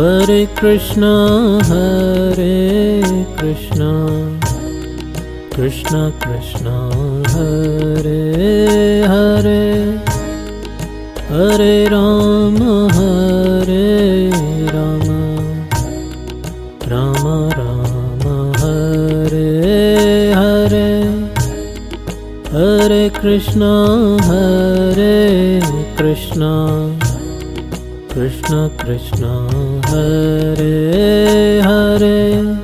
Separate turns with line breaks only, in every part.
Hare Krishna, Krishna Krishna, Hare Hare, Hare Rama, Rama Rama, Hare Hare, Hare Krishna, Krishna Krishna, Hare Hare,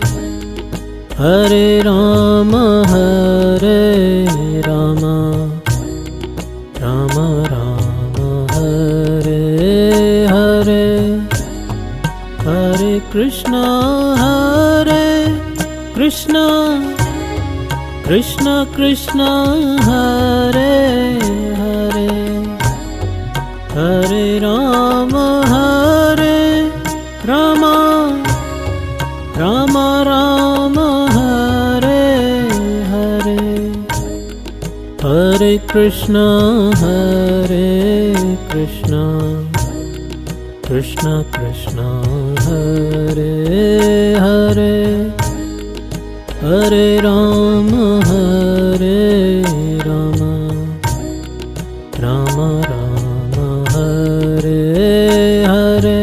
Hare Rama, Rama Rama, Hare Hare, Hare Krishna, Krishna Krishna, Hare Hare, Hare Rama, Rama Rama, Hare Hare, Hare Krishna, Krishna Krishna, Hare Hare, Hare Rama, Rama Rama, Hare Hare.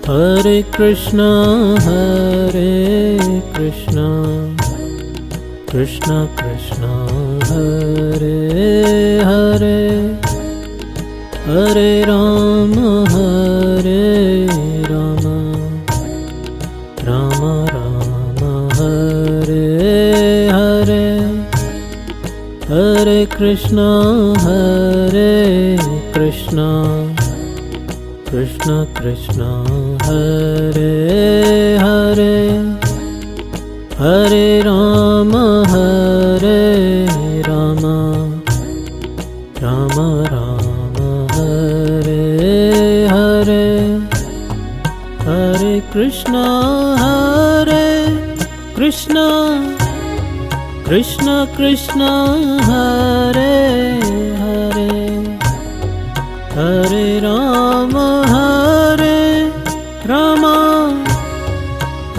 Hare Krishna, Krishna Krishna, Hare Hare, Hare Rama, Rama Rama, Hare Hare, Hare Krishna, Krishna Krishna, Hare Hare, Hare Rama, Rama Rama, Hare Hare, Hare Krishna, Krishna Krishna, Hare Hare, Hare Rama,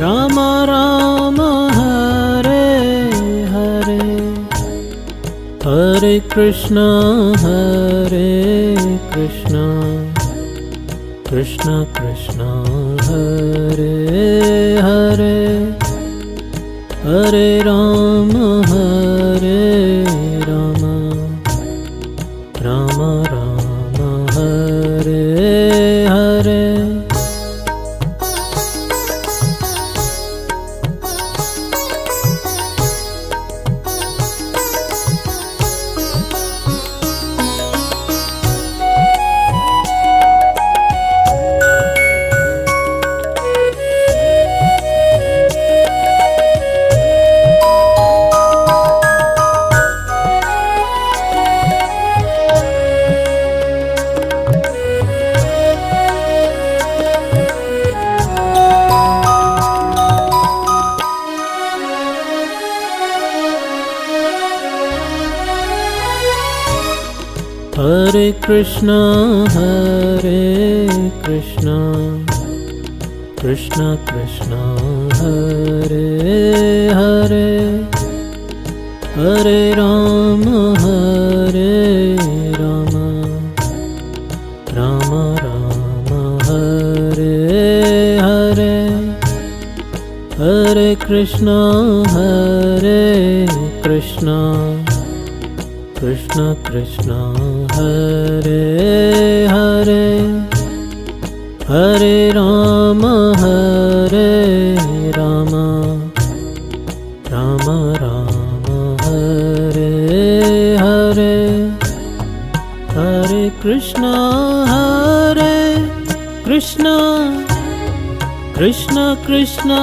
Rama Rama, Hare Hare, Hare Krishna, Krishna Krishna, Hare Hare, Hare Rama, Rama Rama, Hare Hare. Hare Krishna, Krishna Krishna, Hare Hare, Hare Rama, Rama Rama, Hare Hare, Hare Krishna, Krishna Krishna, Hare Hare, Hare Rama, Rama Rama, Hare Hare, Hare Krishna, Krishna Krishna Krishna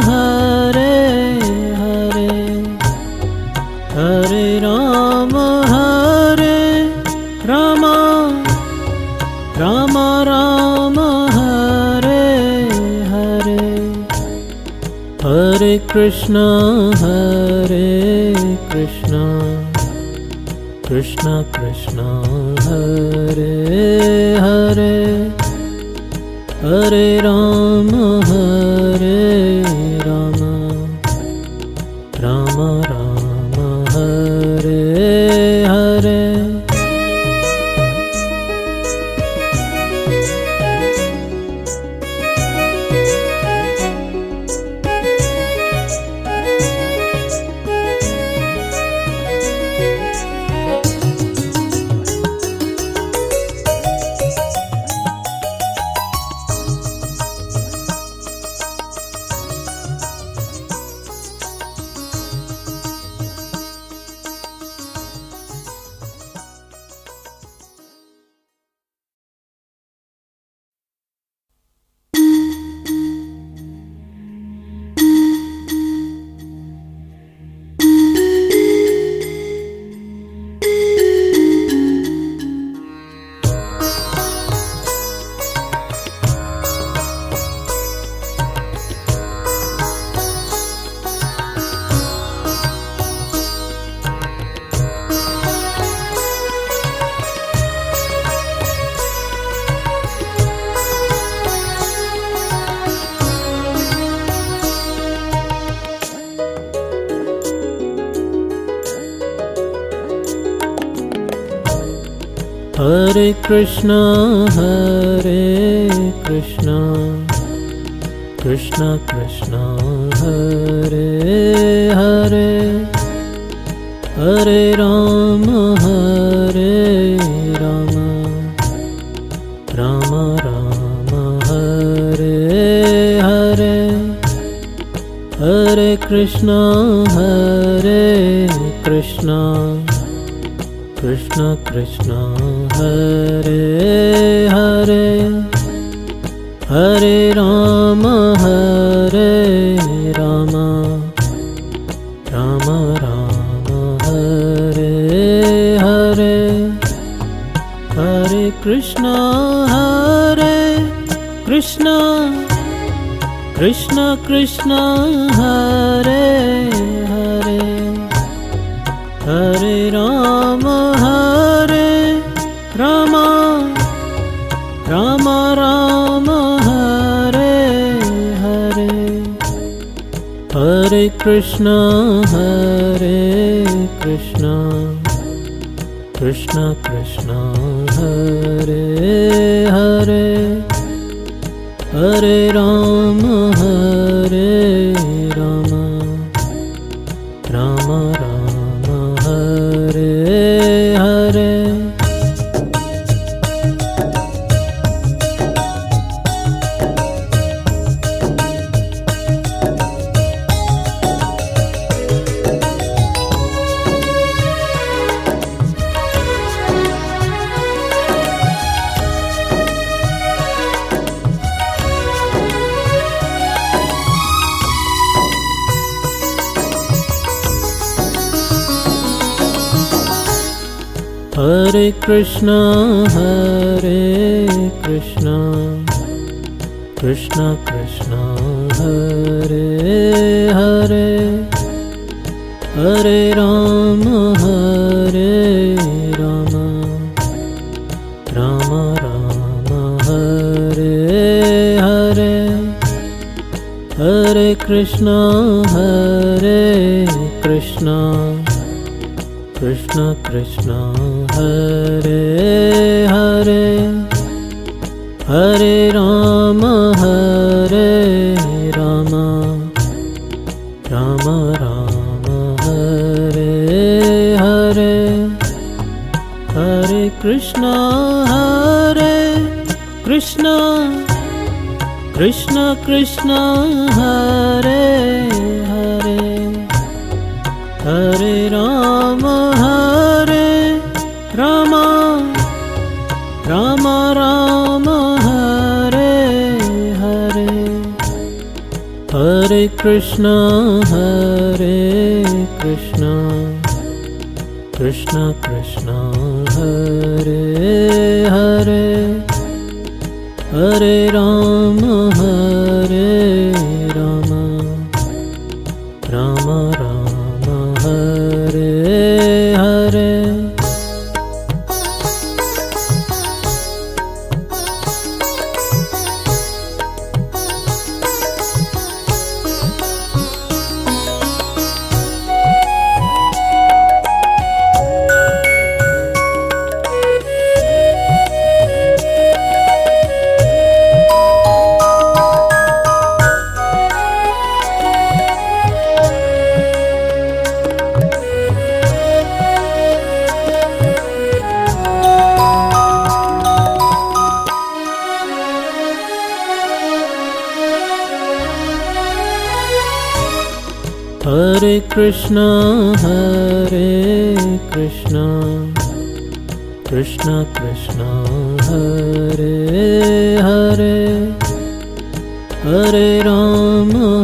Hare Hare Hare Rama Rama Rama Rama Hare Hare Hare Krishna Krishna Krishna Hare Hare Hare Rama Rama Rama Rama Hare Hare Hare Krishna Krishna Krishna Hare Hare Hare Rama Rama Rama Rama Hare Hare Hare Krishna Krishna Krishna Hare Hare Hare Rama Rama Rama Rama Hare Hare Hare Krishna Krishna Hare Hare Hare Rama Rama Rama Rama Hare Hare Hare Krishna Krishna Hare Hare Hare Rama Rama Rama Rama Hare Hare Hare Krishna Krishna Hare Hare Hare Rama Rama Rama Rama Hare Hare Hare Krishna Krishna Hare Hare Hare Rama Rama Rama Rama Hare Hare Hare Krishna Krishna Hare Hare Hare Rama Rama Rama Rama Hare Hare Krishna Krishna Krishna Hare Hare Hare Rama Rama Rama Hare Hare. Hare Krishna Krishna Krishna Hare Hare Hare Rama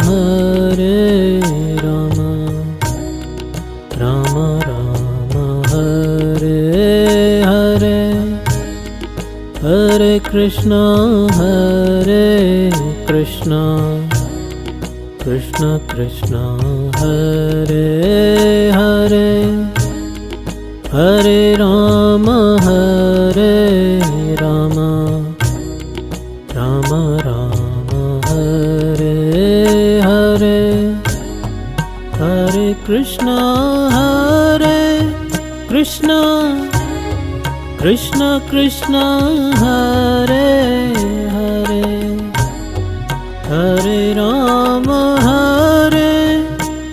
Rama Rama Hare Hare Hare Krishna Krishna Krishna Hare Hare Hare Rama Rama Rama Hare Hare Hare Krishna Krishna Krishna Hare Hare Hare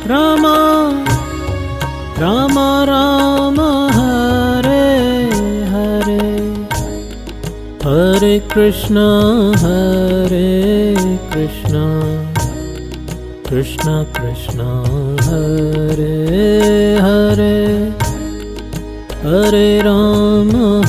Rama Rama Rama Hare Hare Hare Krishna Krishna Hare Hare Hare Rama